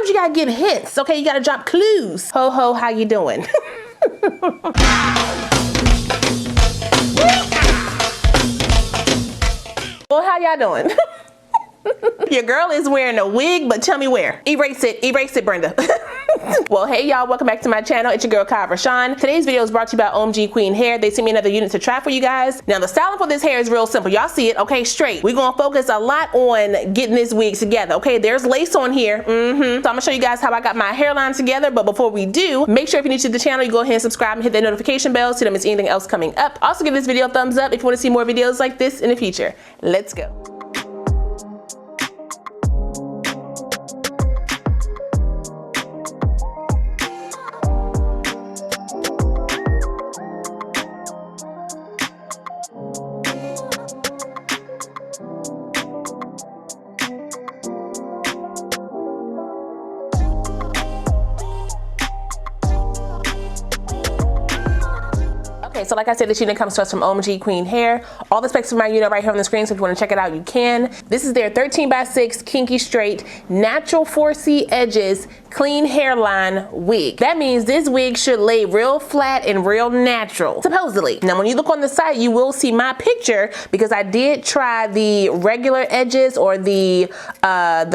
Sometimes you gotta give hints, okay? You gotta drop clues. Ho ho, how you doing? Well, how y'all doing? Your girl is wearing a wig, but tell me where. Erase it, Brenda. Well, hey y'all, welcome back to my channel. It's your girl KIERASHON. Today's video is brought to you by OMG Queen Hair. They sent me another unit to try for you guys. Now the styling for this hair is real simple. Y'all see it, okay, straight. We're gonna focus a lot on getting this wig together, okay? There's lace on here, So I'm gonna show you guys how I got my hairline together, but before we do, make sure if you're new to the channel, you go ahead and subscribe and hit that notification bell so you don't miss anything else coming up. Also give this video a thumbs up if you wanna see more videos like this in the future. Let's go. So like I said, this unit comes to us from OMG Queen Hair. All the specs of my unit right here on the screen, so if you want to check it out, you can. This is their 13x6 Kinky Straight Natural 4C Edges Clean Hairline Wig. That means this wig should lay real flat and real natural, supposedly. Now when you look on the site, you will see my picture because I did try the regular edges or the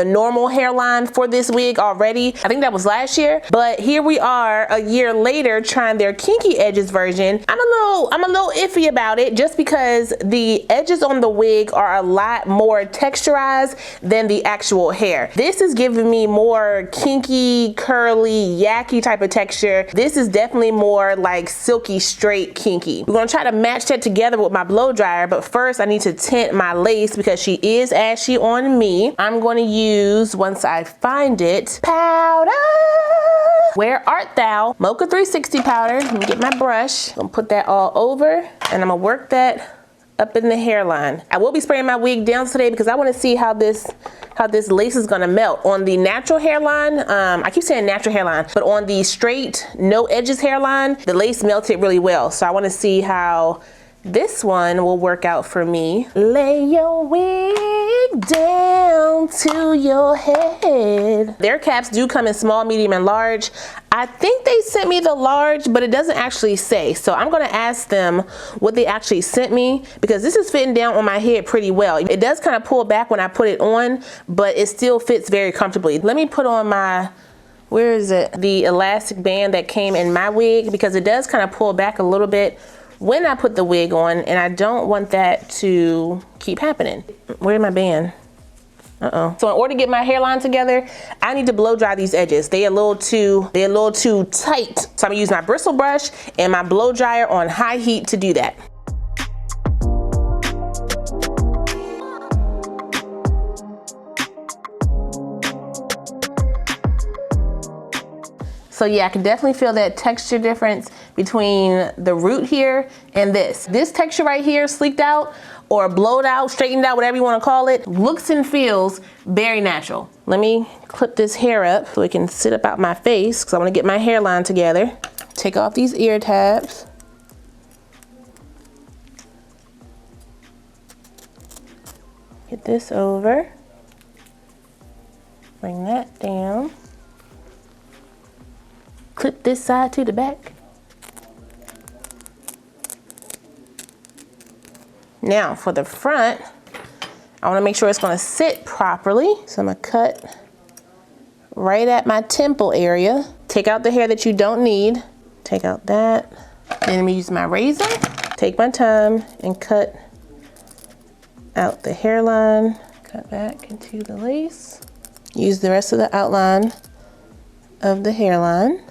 normal hairline for this wig already. I think that was last year, but here we are a year later trying their Kinky Edges version. I'm a little iffy about it just because the edges on the wig are a lot more texturized than the actual hair. This is giving me more kinky, curly, yacky type of texture. This is definitely more like silky straight kinky. We're gonna try to match that together with my blow dryer, but first I need to tint my lace because she is ashy on me. I'm gonna use, once I find it, powder. Where art thou? Mocha 360 powder. Let me get my brush. I'm gonna put that all over and I'm gonna work that up in the hairline. I will be spraying my wig down today because I want to see how this lace is gonna melt. On the natural hairline, I keep saying natural hairline, but on the straight, no edges hairline, the lace melted really well. So I want to see how this one will work out for me. Lay your wig down to your head. Their caps do come in small, medium, and large. I think they sent me the large, but it doesn't actually say. So I'm gonna ask them what they actually sent me because this is fitting down on my head pretty well. It does kind of pull back when I put it on, but it still fits very comfortably. Let me put on my, where is it? The elastic band that came in my wig because it does kind of pull back a little bit when I put the wig on, and I don't want that to keep happening. Where's my band? So in order to get my hairline together, I need to blow dry these edges. They're a little too tight. So I'm gonna use my bristle brush and my blow dryer on high heat to do that. So yeah, I can definitely feel that texture difference between the root here and this. This texture right here, sleeked out or blowed out, straightened out, whatever you want to call it, looks and feels very natural. Let me clip this hair up so it can sit up out my face because I want to get my hairline together. Take off these ear tabs. Get this over. Bring that down. Clip this side to the back. Now for the front, I want to make sure it's going to sit properly. So I'm going to cut right at my temple area. Take out the hair that you don't need. Take out that. Then I'm going to use my razor. Take my time and cut out the hairline. Cut back into the lace. Use the rest of the outline of the hairline.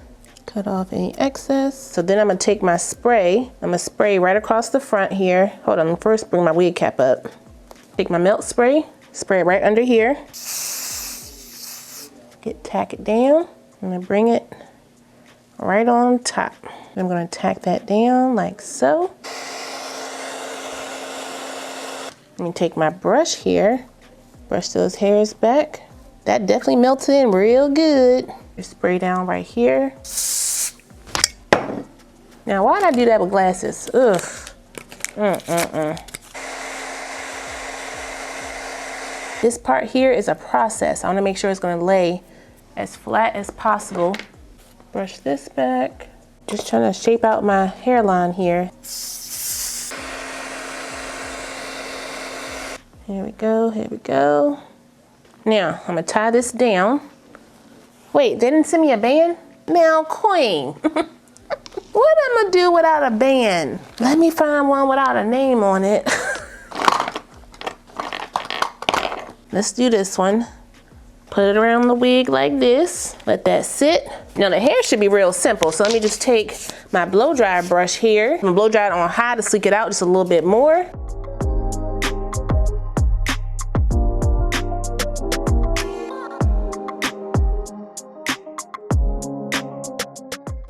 Cut off any excess. So then I'm gonna take my spray. I'm gonna spray right across the front here. Hold on, first bring my wig cap up. Take my melt spray, spray it right under here. Tack it down. I'm gonna bring it right on top. I'm gonna tack that down like so. Let me take my brush here, brush those hairs back. That definitely melted in real good. Spray down right here. Now, why did I do that with glasses? Ugh. This part here is a process. I want to make sure it's going to lay as flat as possible. Brush this back. Just trying to shape out my hairline here. Here we go, here we go. Now, I'm gonna tie this down. Wait, they didn't send me a band? Now, Queen, what am I gonna do without a band? Let me find one without a name on it. Let's do this one. Put it around the wig like this. Let that sit. Now the hair should be real simple, so let me just take my blow dryer brush here. I'm gonna blow dry it on high to sleek it out just a little bit more.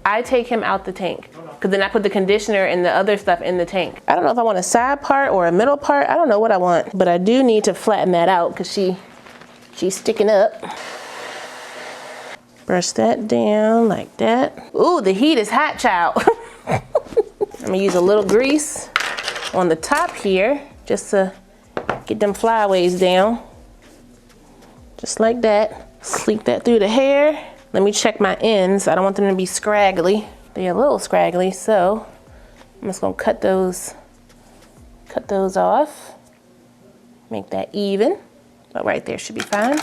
I take him out the tank, because then I put the conditioner and the other stuff in the tank. I don't know if I want a side part or a middle part. I don't know what I want, but I do need to flatten that out because she's sticking up. Brush that down like that. Ooh, the heat is hot, child. I'm gonna use a little grease on the top here just to get them flyaways down. Just like that. Sleek that through the hair. Let me check my ends. I don't want them to be scraggly. They're a little scraggly, so I'm just gonna cut those off. Make that even, but right there should be fine.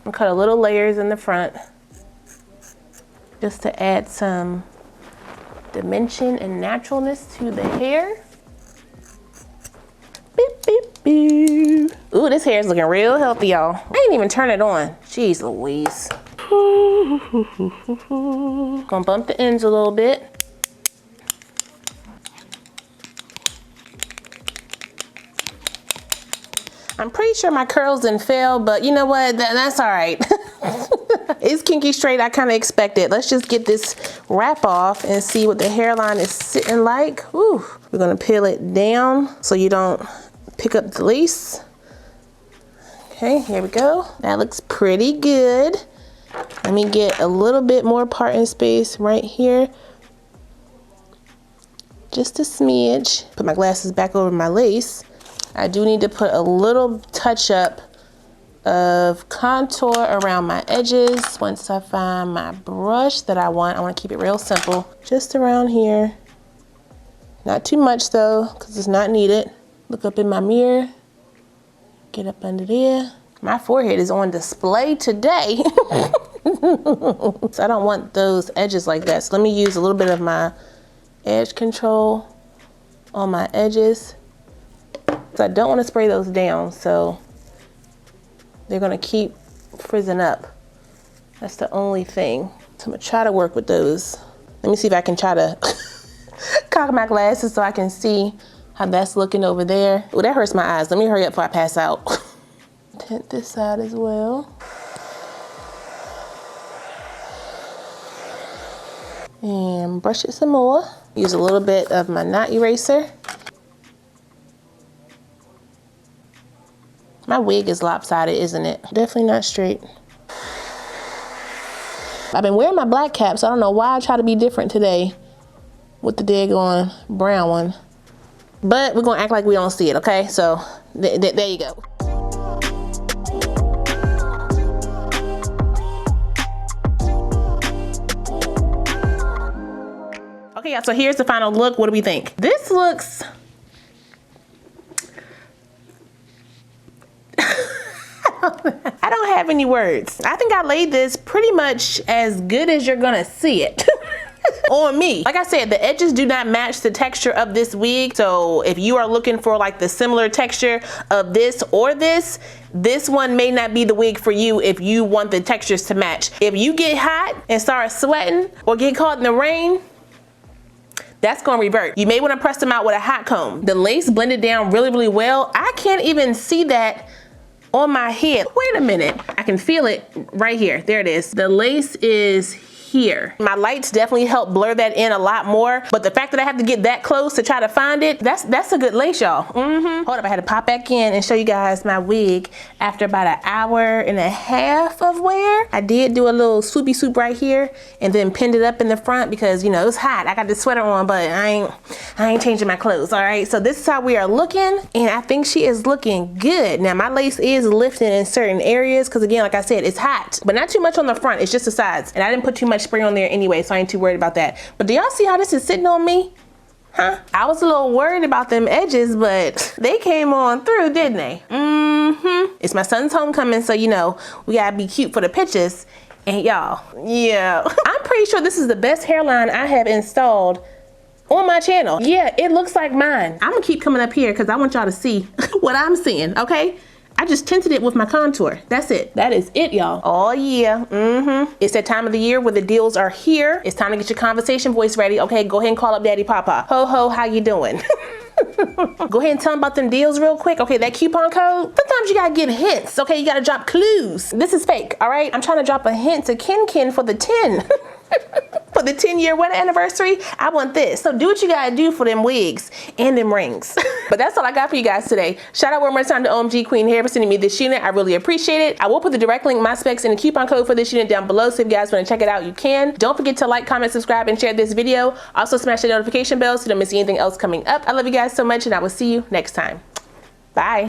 I'll cut a little layers in the front just to add some dimension and naturalness to the hair. Beep, beep, beep. Ooh, this hair is looking real healthy, y'all. I didn't even turn it on. Jeez Louise. Gonna bump the ends a little bit. I'm pretty sure my curls didn't fail, but you know what? That's all right. It's kinky straight. I kind of expected. Let's just get this wrap off and see what the hairline is sitting like. Ooh. We're gonna peel it down so you don't pick up the lace. Okay, here we go. That looks pretty good. Let me get a little bit more parting space right here. Just a smidge. Put my glasses back over my lace. I do need to put a little touch up of contour around my edges. Once I find my brush that I want to keep it real simple. Just around here. Not too much though, because it's not needed. Look up in my mirror. Get up under there. My forehead is on display today. So I don't want those edges like that. So let me use a little bit of my edge control on my edges. So I don't want to spray those down, so they're gonna keep frizzing up. That's the only thing. So I'm gonna try to work with those. Let me see if I can try to cock my glasses so I can see how that's looking over there. Oh, that hurts my eyes. Let me hurry up before I pass out. Tint this side as well. And brush it some more. Use a little bit of my knot eraser. My wig is lopsided, isn't it? Definitely not straight. I've been wearing my black caps. I don't know why I try to be different today with the daggone brown one. But we're gonna act like we don't see it, okay? So there you go. Okay, y'all, so here's the final look. What do we think? This looks... I don't have any words. I think I laid this pretty much as good as you're gonna see it on me. Like I said, the edges do not match the texture of this wig. So if you are looking for like the similar texture of this or this one may not be the wig for you if you want the textures to match. If you get hot and start sweating or get caught in the rain, that's gonna revert. You may wanna press them out with a hot comb. The lace blended down really, really well. I can't even see that on my head. Wait a minute, I can feel it right here. There it is. The lace is here. My lights definitely help blur that in a lot more, but the fact that I have to get that close to try to find it, that's a good lace, y'all. Hold up, I had to pop back in and show you guys my wig after about an hour and a half of wear. I did do a little swoopy swoop right here and then pinned it up in the front because, you know, it's hot. I got this sweater on, but I ain't changing my clothes, all right? So this is how we are looking, and I think she is looking good. Now, my lace is lifting in certain areas because, again, like I said, it's hot, but not too much on the front. It's just the sides, and I didn't put too much spray on there anyway, so I ain't too worried about that. But do y'all see how this is sitting on me? Huh? I was a little worried about them edges, but they came on through, didn't they? It's my son's homecoming, so, you know, we gotta be cute for the pictures. And y'all, yeah, I'm pretty sure this is the best hairline I have installed on my channel. Yeah, it looks like mine. I'm gonna keep coming up here because I want y'all to see what I'm seeing, okay? I just tinted it with my contour. That's it. That is it, y'all. Oh yeah, It's that time of the year where the deals are here. It's time to get your conversation voice ready. Okay, go ahead and call up Daddy Papa. Ho ho, how you doing? Go ahead and tell them about them deals real quick. Okay, that coupon code. Sometimes you gotta give hints. Okay, you gotta drop clues. This is fake, all right? I'm trying to drop a hint to Kin for the 10. For the 10-year wedding anniversary, I want this. So do what you gotta do for them wigs and them rings. But that's all I got for you guys today. Shout out one more time to OMG Queen Hair for sending me this unit. I really appreciate it. I will put the direct link, my specs, and the coupon code for this unit down below, so if you guys wanna check it out, you can. Don't forget to like, comment, subscribe, and share this video. Also smash the notification bell so you don't miss anything else coming up. I love you guys so much, and I will see you next time. Bye.